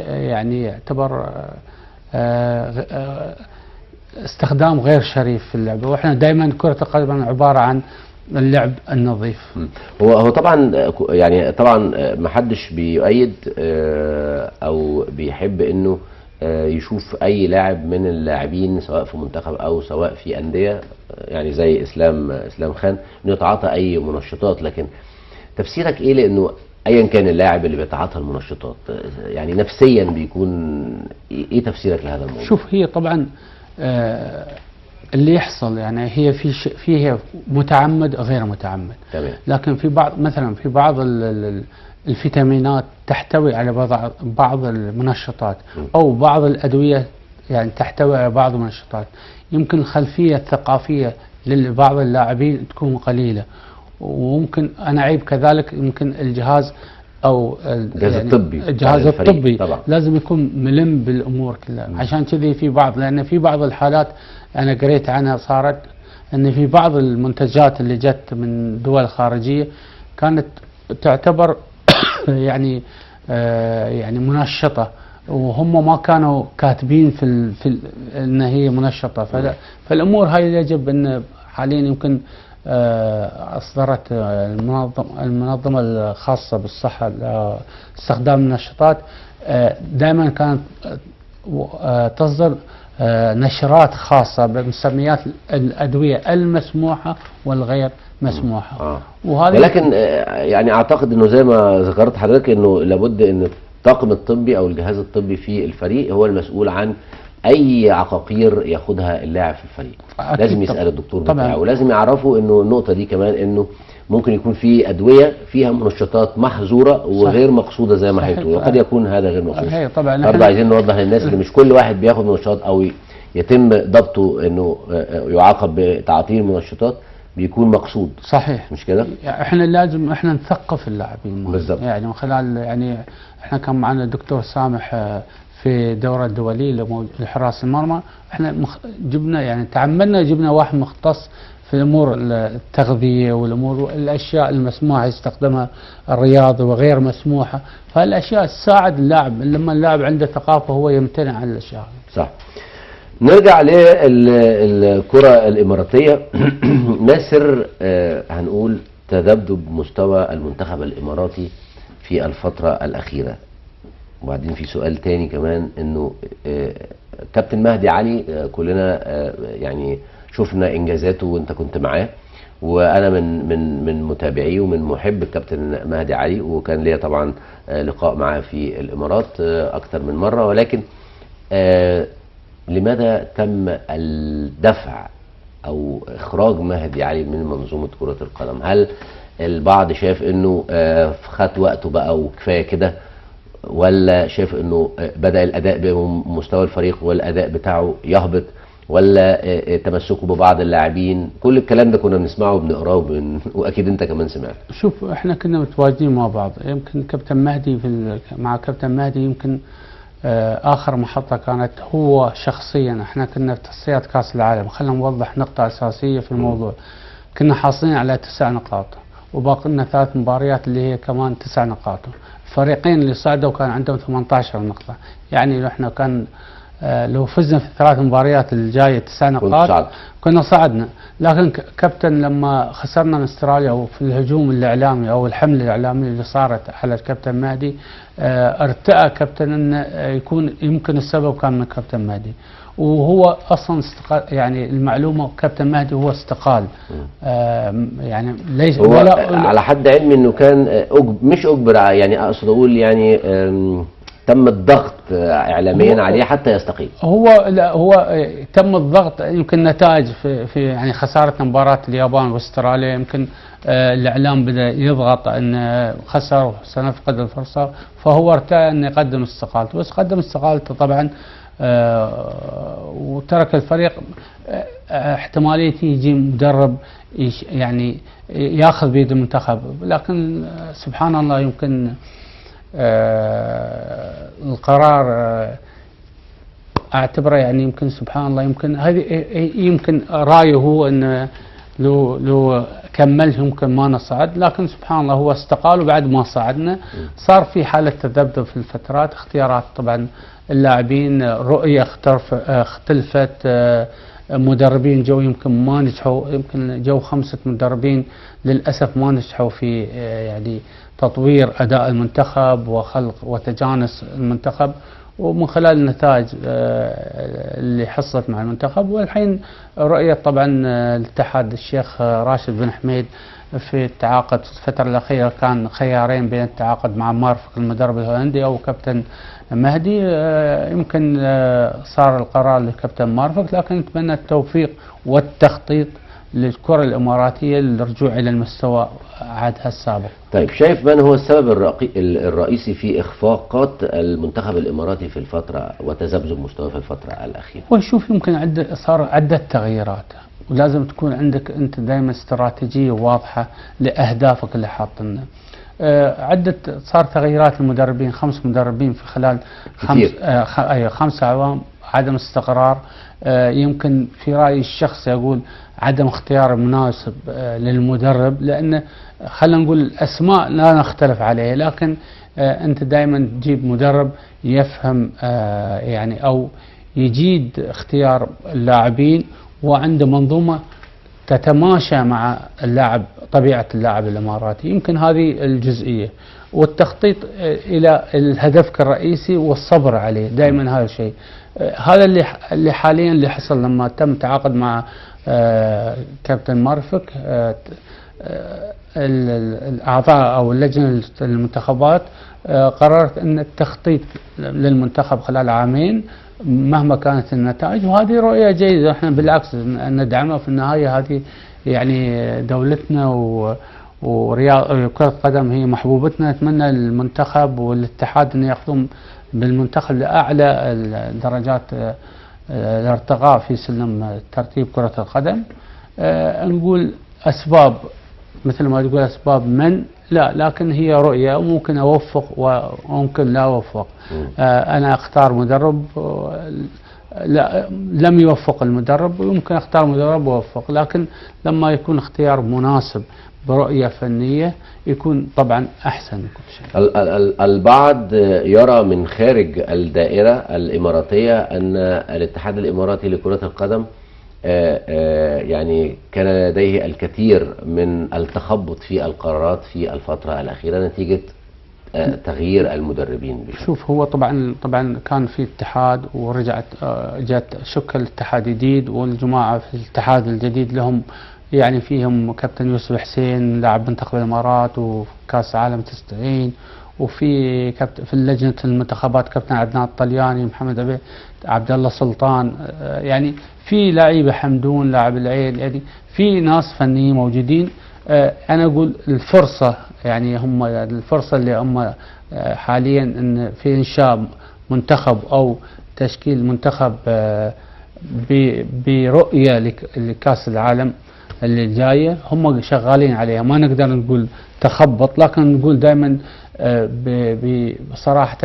S2: يعني يعتبر استخدام غير شريف في اللعبة. وإحنا دائما كرة القدم عبارة عن اللعب النظيف.
S1: هو طبعا يعني طبعا ما حدش بيؤيد او بيحب انه يشوف اي لاعب من اللاعبين سواء في منتخب او سواء في انديه يعني زي اسلام خان انه يتعاطى اي منشطات. لكن تفسيرك ايه؟ لانه ايا كان اللاعب اللي بيتعاطى المنشطات يعني نفسيا بيكون ايه تفسيرك لهذا الموضوع؟
S2: شوف، هي طبعا اللي يحصل يعني هي فيها متعمد غير متعمد.
S1: تمام.
S2: لكن في بعض مثلا في بعض الفيتامينات تحتوي على بعض المنشطات او بعض الادويه يعني تحتوي على بعض المنشطات. يمكن الخلفيه الثقافيه لبعض اللاعبين تكون قليله، وممكن انا عيب كذلك يمكن الجهاز او
S1: الجهاز
S2: يعني
S1: الطبي.
S2: الجهاز الطبي
S1: طبعا
S2: لازم يكون ملم بالامور كلها. عشان كذي في بعض، لان في بعض الحالات انا قريت عنها صارت ان في بعض المنتجات اللي جت من دول خارجيه كانت تعتبر يعني يعني منشطه، وهم ما كانوا كاتبين في ان هي منشطه. فالامور هاي يجب ان حاليا يمكن اصدرت المنظمه الخاصه بالصحه استخدام المنشطات دائما كانت تصدر نشرات خاصه بمسميات الادويه المسموحه والغير مسموحه.
S1: ولكن يعني اعتقد انه زي ما ذكرت حضرتك انه لابد ان الطاقم الطبي او الجهاز الطبي في الفريق هو المسؤول عن اي عقاقير ياخدها اللاعب في الفريق. لازم يسال الدكتور بتاعه، ولازم يعرفوا انه النقطه دي كمان انه ممكن يكون في ادويه فيها منشطات محظوره وغير مقصوده زي ما حضرتك، وقد يكون هذا غير مقصود.
S2: طبعا
S1: برضه عايزين نوضح للناس ان مش كل واحد بياخد منشطات او يتم ضبطه انه يعاقب بتعاطيه المنشطات بيكون مقصود.
S2: صحيح،
S1: مش كده؟
S2: احنا لازم نثقف اللاعبين
S1: بالضبط.
S2: يعني من خلال يعني احنا كان معنا الدكتور سامح في الدوره الدوليه لحراس المرمى. احنا جبنا يعني تعمدنا جبنا واحد مختص في الامور التغذيه والامور الاشياء المسموحه يستخدمها الرياضي وغير مسموحه. فالاشياء تساعد اللاعب، لما اللاعب عنده ثقافه هو يمتنع عن الاشياء.
S1: صح. نرجع للكرة الإماراتية. ما سر هنقول تذبذب مستوى المنتخب الإماراتي في الفترة الأخيرة؟ وبعدين في سؤال تاني كمان، إنه كابتن مهدي علي كلنا يعني شفنا إنجازاته وأنت كنت معاه، وانا من متابعيه ومن محب الكابتن مهدي علي، وكان ليا طبعا لقاء معاه في الامارات اكتر من مره. ولكن لماذا تم الدفع او اخراج مهدي علي من منظومه كره القدم؟ هل البعض شايف انه خد وقته بقى وكفايه كده، ولا شايف انه بدأ الاداء بمستوى الفريق والاداء بتاعه يهبط، ولا تمسكوا ببعض اللاعبين؟ كل الكلام ده كنا بنسمعه وبنقراه واكيد انت كمان سمعت.
S2: شوف احنا كنا متواجدين مع بعض، يمكن كابتن مهدي مع كابتن مهدي يمكن اخر محطة كانت هو شخصيا. احنا كنا في تصفيات كاس العالم، خلينا نوضح نقطة اساسية في الموضوع. كنا حاصلين على 9 نقاط وباقي لنا 3 مباريات اللي هي كمان 9 نقاط. الفريقين اللي صعدوا كان عندهم 18 نقطة، يعني احنا كان لو فزنا في ال3 مباريات الجاية 9 نقاط كنا صعدنا. لكن كابتن لما خسرنا من استراليا وفي الهجوم الاعلامي او الحملة الاعلامية اللي صارت على الكابتن مهدي، ارتأى كابتن ان يكون يمكن السبب كان من كابتن مهدي، وهو اصلا استقال. يعني المعلومه كابتن مهدي هو استقال، يعني ليس
S1: هو على حد علمي انه كان مش اجبر، يعني اقصد اقول يعني تم الضغط اعلاميا عليه حتى يستقيل.
S2: هو تم الضغط، يمكن نتائج في يعني خساره مباراه اليابان واستراليا، يمكن الاعلام بدا يضغط ان خسر سنفقد الفرصه، فهو ارتأى ان يقدم استقالته، بس قدم استقالته طبعا وترك الفريق. احتماليه يجي مدرب يعني ياخذ بيد المنتخب، لكن سبحان الله يمكن القرار اعتبره يعني يمكن سبحان الله، يمكن هذه يمكن رايه هو ان لو كمل يمكن ما نصعد، لكن سبحان الله هو استقال وبعد ما صعدنا صار في حاله تذبذب في الفترات. اختيارات طبعا اللاعبين، رؤيه اختلفت، مدربين جو يمكن ما نجحوا، يمكن جو 5 مدربين للاسف ما نجحوا في يعني تطوير اداء المنتخب وخلق وتجانس المنتخب، ومن خلال النتائج اللي حصلت مع المنتخب. والحين رؤية طبعا الاتحاد الشيخ راشد بن حميد في التعاقد في الفترة الأخيرة كان خيارين بين التعاقد مع مارفق المدرب الهولندي أو كابتن مهدي. يمكن صار القرار لكابتن مارفق، لكن نتمنى التوفيق والتخطيط للكرة الإماراتية للرجوع إلى المستوى عهدها السابق.
S1: طيب شايف من هو السبب الرئيسي في إخفاقات المنتخب الإماراتي في الفترة وتذبذب مستواه في الفترة الأخيرة؟
S2: وشوف يمكن صار عدة تغييرات، ولازم تكون عندك أنت دائما استراتيجية واضحة لأهدافك اللي حاطنها. صار تغييرات المدربين، 5 مدربين في خلال 5 أعوام، عدم استقرار. يمكن في رأيي الشخصي أقول عدم اختيار مناسب للمدرب، لأن خلينا نقول الأسماء لا نختلف عليها، لكن أنت دائما تجيب مدرب يفهم يعني أو يجيد اختيار اللاعبين وعنده منظومة تتماشى مع اللاعب، طبيعة اللاعب الإماراتي. يمكن هذه الجزئية، والتخطيط إلى هدفك الرئيسي والصبر عليه دائما، هذا الشيء. هذا اللي حاليا اللي حصل لما تم تعاقد مع كابتن مارفق. الأعضاء أو اللجنة المنتخبات قررت أن التخطيط للمنتخب خلال عامين مهما كانت النتائج، وهذه رؤية جيدة، احنا بالعكس ندعمها. في النهاية هذه يعني دولتنا وكرة القدم هي محبوبتنا. نتمنى المنتخب والاتحاد أن يقوم بالمنتخب لأعلى درجات الارتقاء في سلم ترتيب كرة القدم. نقول أسباب مثل ما تقول أسباب لا، لكن هي رؤية، وممكن أوفق وممكن لا أوفق. أنا أختار مدرب لم يوفق المدرب، ويمكن أختار مدرب ووفق، لكن لما يكون اختيار مناسب برؤية فنية يكون طبعا أحسن كل شيء.
S1: البعض يرى من خارج الدائرة الإماراتية أن الاتحاد الإماراتي لكرة القدم يعني كان لديه الكثير من التخبط في القرارات في الفترة الأخيرة نتيجة تغيير المدربين.
S2: شوف هو طبعا كان في اتحاد ورجعت جت شكل اتحاد جديد، والجماعة في الاتحاد الجديد لهم يعني فيهم كابتن يوسف حسين لاعب منتخب الامارات وكاس عالم 90، وفي كابتن في لجنه المنتخبات كابتن عدنان الطلياني، محمد عبد الله سلطان، يعني في لعيبه حمدون لاعب العين، يعني في ناس فنيين موجودين. انا اقول الفرصه، يعني هم الفرصه اللي هم حاليا ان في انشاء منتخب او تشكيل منتخب برؤيه لكاس العالم اللي جايه، هم شغالين عليها. ما نقدر نقول تخبط، لكن نقول دائما بصراحه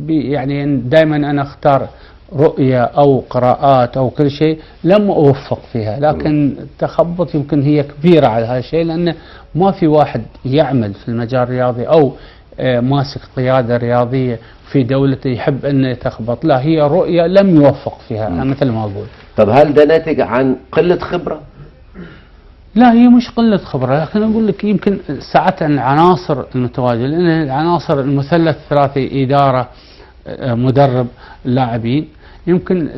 S2: يعني دائما انا اختار رؤيه او قراءات او كل شيء لم اوفق فيها، لكن التخبط يمكن هي كبيره على هذا الشيء، لان ما في واحد يعمل في المجال الرياضي او ماسك قياده رياضيه في دولته يحب انه يتخبط، لا هي رؤيه لم يوفق فيها مثل ما اقول.
S1: طب هل ده ناتج عن قله خبره؟
S2: لا هي مش قلة خبرة، لكن أقول لك يمكن ساعات العناصر المتواجدة، لأن العناصر المثلث الثلاثي إدارة مدرب لاعبين، يمكن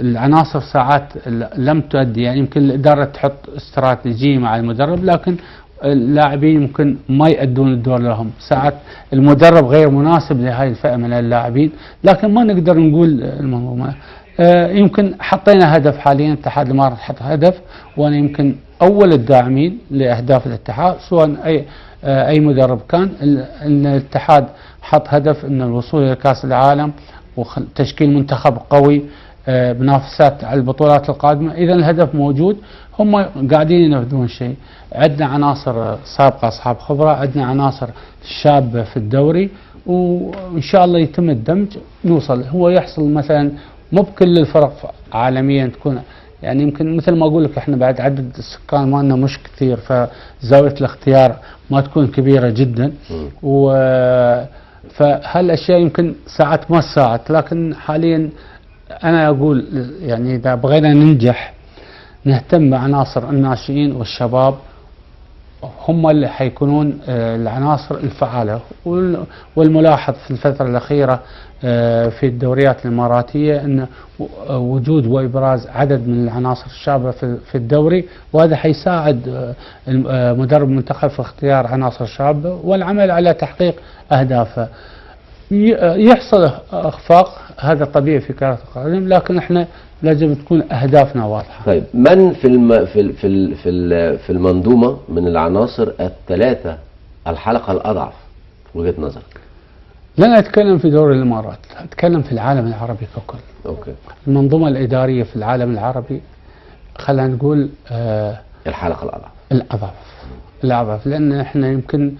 S2: العناصر ساعات لم تؤدي، يعني يمكن الإدارة تحط استراتيجية مع المدرب، لكن اللاعبين يمكن ما يؤدون الدور لهم، ساعات المدرب غير مناسب لهذه الفئة من اللاعبين، لكن ما نقدر نقول المنظومة. يمكن حطينا هدف حاليا، اتحاد الامارات حط هدف، وانا يمكن اول الداعمين لاهداف الاتحاد، سواء اي مدرب كان، ان الاتحاد حط هدف ان الوصول الى كاس العالم وتشكيل منتخب قوي بنافسات على البطولات القادمه. اذا الهدف موجود، هم قاعدين ينفذون شيء. عندنا عناصر سابقه اصحاب خبره، عندنا عناصر شابه في الدوري، وان شاء الله يتم الدمج نوصل. هو يحصل مثلا مو بكل الفرق عالميا تكون، يعني يمكن مثل ما اقول لك احنا بعد عدد السكان مالنا مش كثير، فزاويه الاختيار ما تكون كبيره جدا، فهالاشياء يمكن ساعات ما ساعات، لكن حاليا انا اقول يعني اذا بغينا ننجح نهتم بعناصر الناشئين والشباب، هم اللي حيكونون العناصر الفعالة. والملاحظ في الفترة الأخيرة في الدوريات الإماراتية أن وجود وإبراز عدد من العناصر الشابة في الدوري، وهذا حيساعد مدرب المنتخب في اختيار عناصر شابة والعمل على تحقيق أهدافه. يحصل إخفاق، هذا طبيعي في كرة القدم، لكن احنا لازم تكون أهدافنا واضحة.
S1: طيب من في المنظومة من العناصر الثلاثة الحلقة الأضعف في وجهة نظرك؟
S2: لن أتكلم في دوري الإمارات، أتكلم في العالم العربي ككل.
S1: أوكي.
S2: المنظومة الإدارية في العالم العربي خلينا نقول
S1: الحلقة الأضعف.
S2: الأضعف، لأن احنا يمكن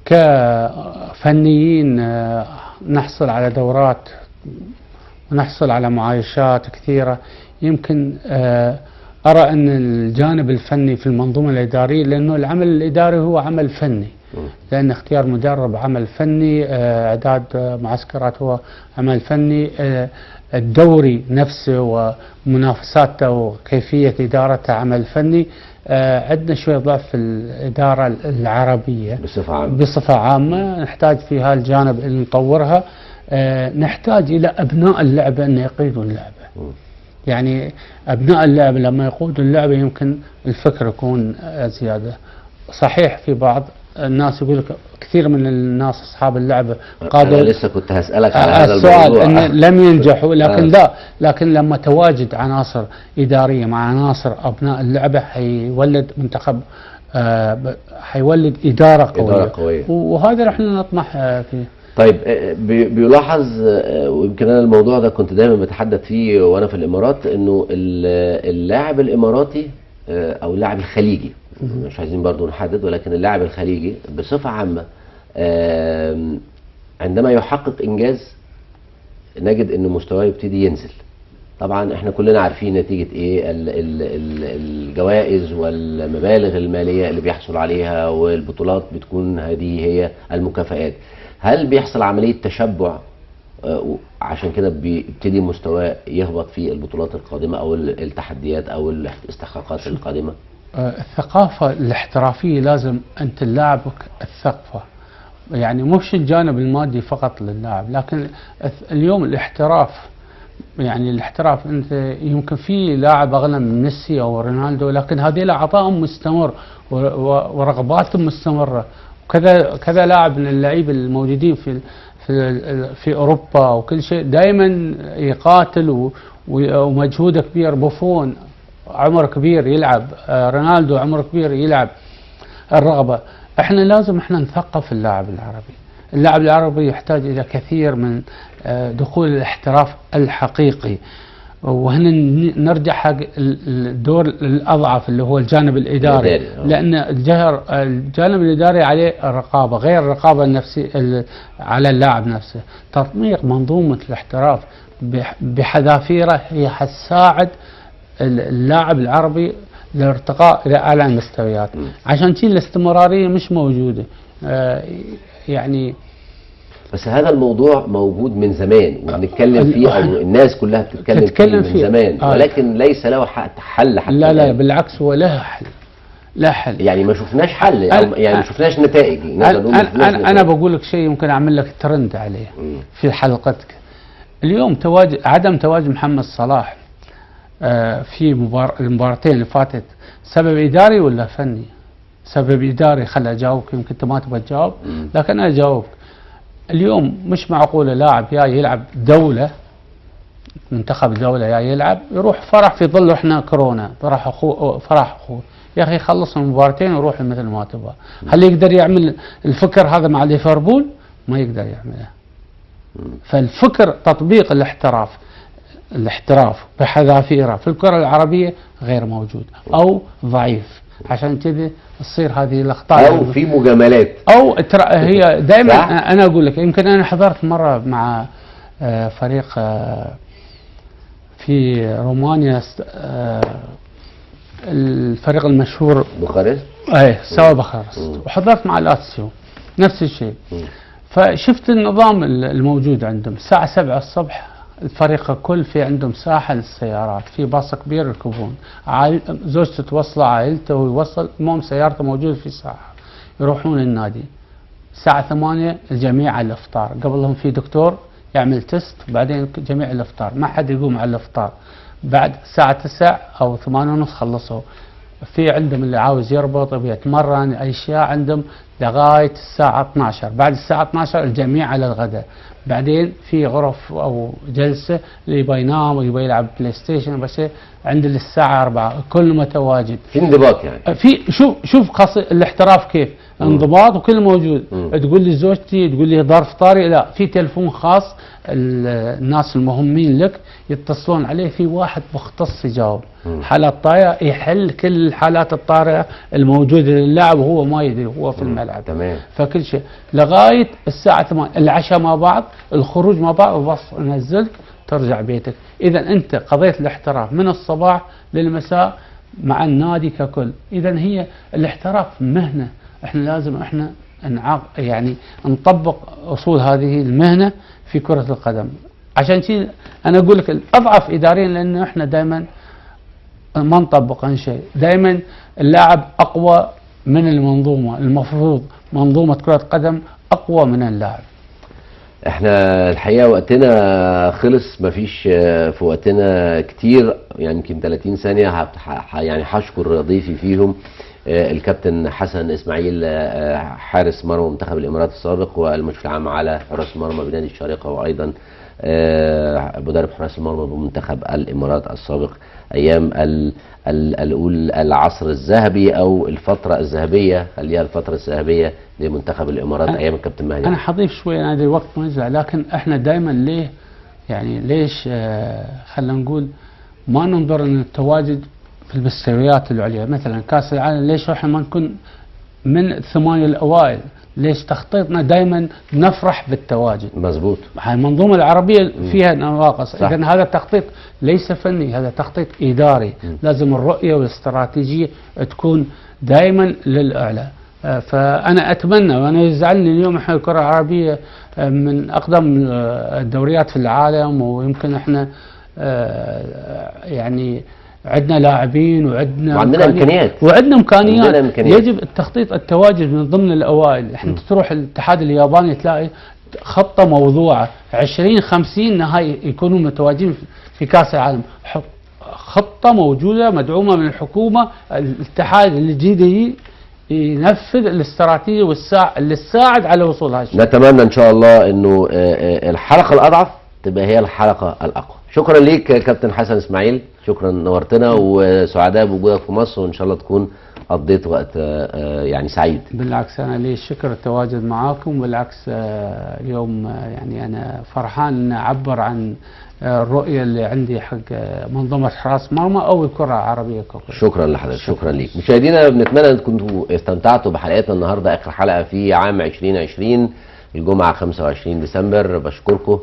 S2: كفنيين نحصل على دورات ونحصل على معايشات كثيرة. يمكن أرى أن الجانب الفني في المنظومة الإدارية، لأنه العمل الإداري هو عمل فني، لأن اختيار مدرب عمل فني، إعداد معسكرات هو عمل فني، الدوري نفسه ومنافساته وكيفية إدارته عمل فني. عندنا شوية ضعف في الإدارة العربية بصفة عامة، نحتاج في هذا الجانب أن نطورها. نحتاج إلى أبناء اللعبة أن يقيدوا اللعبة، يعني أبناء اللعبة لما يقودوا اللعبة يمكن الفكر يكون زيادة. صحيح في بعض الناس يقول لك كثير من الناس أصحاب اللعبة قادوا،
S1: أنا لسه كنت هسألك على هذا
S2: السؤال إن لم ينجحوا، لكن لا، لكن لما تواجد عناصر إدارية مع عناصر أبناء اللعبة حيولد منتخب، حيولد إدارة قوية. وهذا نحن نطمح فيه.
S1: طيب بيلاحظ، ويمكن انا الموضوع ده كنت دايما بتحدث فيه وانا في الامارات، انه اللاعب الاماراتي او اللاعب الخليجي، مش عايزين برضو نحدد، ولكن اللاعب الخليجي بصفة عامة عندما يحقق انجاز نجد ان مستواه يبتدي ينزل. طبعا احنا كلنا عارفين نتيجة ايه، الجوائز والمبالغ المالية اللي بيحصل عليها، والبطولات بتكون هذه هي المكافآت. هل بيحصل عملية تشبع عشان كده بيبتدي مستواه يهبط في البطولات القادمة أو التحديات أو الاستحقاقات القادمة؟
S2: الثقافة الاحترافية لازم أنت لاعبك الثقافة، يعني مش الجانب المادي فقط للاعب، لكن اليوم الاحتراف يعني الاحتراف، انت يمكن في لاعب اغلى من ميسي او رونالدو، لكن هذول عطائهم مستمر ورغباتهم مستمره. كذا لاعب من اللعيبه الموجودين في اوروبا وكل شيء دائما يقاتل ومجهوده كبير. بوفون عمر كبير يلعب، رونالدو عمر كبير يلعب. الرغبه، احنا لازم نثقف اللاعب العربي. اللاعب العربي يحتاج الى كثير من دخول الاحتراف الحقيقي، وهنا نرجع حق الدور الاضعف اللي هو الجانب الاداري، لان الجانب الاداري عليه رقابه غير الرقابه النفسيه على اللاعب نفسه. تطبيق منظومه الاحتراف بحذافيره هي حتساعد اللاعب العربي للارتقاء الى اعلى المستويات. عشان كذا الاستمراريه مش موجوده يعني.
S1: بس هذا الموضوع موجود من زمان وبنتكلم فيه، او الناس كلها بتتكلم فيه من زمان، ولكن ليس له حل حتى
S2: لا بالعكس، هو له حل. لا حل يعني،
S1: ما شفناش حل، يعني ما شفناش نتائج.
S2: انا بقول لك شيء يمكن اعمل لك ترند عليه في حلقتك اليوم. عدم تواجد محمد صلاح في المباراتين اللي فاتت سبب اداري ولا فني؟ سبب اداري. خل اجاوبك، يمكن انت ما تبغى تجاوب لكن انا اجاوبك. اليوم مش معقوله لاعب يلعب دوله، منتخب دوله يلعب، يروح فرح في ظل احنا كورونا، فرح اخوه يا اخي خلص المباراتين وروح مثل ما تبغى. هل يقدر يعمل الفكر هذا مع ليفربول؟ ما يقدر يعمله. فالفكر تطبيق الاحتراف بحذافيره في الكره العربيه غير موجود او ضعيف. عشان كذا تصير هذه الاخطاء،
S1: او في مجاملات،
S2: او هي دائما. انا اقول لك، يمكن انا حضرت مره مع فريق في رومانيا، الفريق المشهور
S1: بوخارست،
S2: سوا بوخارست، وحضرت مع لاتسيو نفس الشيء. فشفت النظام الموجود عندهم. الساعه 7 الصبح الفريق الكل في عندهم ساحه للسيارات، في باص كبير يركبون، زوجته توصله، عائلته ويوصل، المهم سيارته موجوده في ساحه، يروحون النادي. الساعه 8 الجميع على الافطار، قبلهم في دكتور يعمل تست، وبعدين جميع الافطار، ما حد يقوم على الافطار. بعد الساعه 9 او 8:30 خلصوا. في عندهم اللي عاوز يربط بيتمرن اشياء عندهم لغايه الساعه 12. بعد الساعه 12 الجميع على الغداء. بعدين في غرف او جلسه اللي يبغى ينام ويبغى يلعب بلاي ستيشن، بس عند الساعه 4 كل متواجد.
S1: في انضباط يعني.
S2: في شوف الاحتراف كيف انضباط وكل موجود. تقول لي زوجتي، تقول لي ظرف طارئ، لا، في تلفون خاص الناس المهمين لك يتصلون عليه، في واحد مختص يجاوب. حالات طارئه يحل كل الحالات الطارئه الموجوده للاعب وهو ما يدري هو في الملعب.
S1: تمام.
S2: فكل شيء لغايه الساعه 8 العشاء مع بعض، الخروج مع بعض، وبس نزلك ترجع بيتك. اذا انت قضيت الاحتراف من الصباح للمساء مع النادي ككل. اذا هي الاحتراف مهنه، احنا لازم يعني نطبق اصول هذه المهنه في كره القدم. عشان شيء انا اقول لك الاضعف اداريا، لانه احنا دائما ما نطبق عن شيء. دائما اللاعب اقوى من المنظومه، المفروض منظومه كره قدم اقوى من اللاعب.
S1: احنا الحقيقه وقتنا خلص، مفيش في وقتنا كتير، يعني يمكن 30 ثانيه يعني هشكر ضيفي فيهم الكابتن حسن اسماعيل، حارس مرمى منتخب الامارات السابق والمشرف العام على حراس المرمى بنادي الشارقه، وايضا مدرب حراس المرمى بمنتخب الامارات السابق ايام العصر الذهبي او الفتره الذهبيه، خليها الفتره الذهبيه لمنتخب الامارات ايام الكابتن مهدي.
S2: انا حضيف شوي، انا هذا الوقت ما يزعل، لكن احنا دائما ليش خلينا نقول ما ننظر ان التواجد في المستويات العليا، مثلا كاس العالم ليش احنا ما نكون من الثمانيه الاوائل؟ ليش تخطيطنا دائما نفرح بالتواجد؟
S1: مظبوط.
S2: هاي المنظومه العربيه فيها نواقص، اذا هذا التخطيط ليس فني، هذا تخطيط اداري. لازم الرؤيه والاستراتيجيه تكون دائما للاعلى. فانا اتمنى، وانا يزعلني اليوم احنا الكره العربيه من اقدم الدوريات في العالم، ويمكن احنا يعني عندنا لاعبين وعندنا
S1: امكانيات
S2: يجب التخطيط التواجد من ضمن الاوائل. احنا تروح الاتحاد الياباني تلاقي خطه موضوعه 2050 نهائي يكونوا متواجدين في كاس العالم. خطه موجوده مدعومه من الحكومه، الاتحاد الجديد ينفذ الاستراتيجيه اللي تساعد على وصول هذا الشيء.
S1: نتمنى ان شاء الله انه الحلقه الاضعف تبقى هي الحلقه الاقوى. شكرا ليك كابتن حسن اسماعيل، شكرا، نورتنا وسعداء بوجودك في مصر، وان شاء الله تكون قضيت وقت يعني سعيد.
S2: بالعكس انا لي الشكر التواجد معاكم، بالعكس اليوم يعني انا فرحان ان اعبر عن الرؤيه اللي عندي حق منظومه حراس مرمى او الكره العربيه ككل.
S1: شكرا لحضرتك، شكرا ليك. مشاهدينا بنتمنى ان كنتوا استمتعتوا بحلقتنا النهارده، اخر حلقه في عام 2020 الجمعه 25 ديسمبر. بشكركم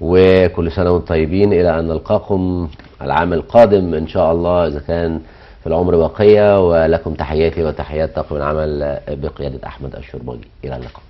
S1: وكل سنه وانتم طيبين، الى ان نلقاكم العام القادم ان شاء الله اذا كان في العمر بقيه. ولكم تحياتي وتحيات طاقم العمل بقياده احمد الشرباجي، الى اللقاء.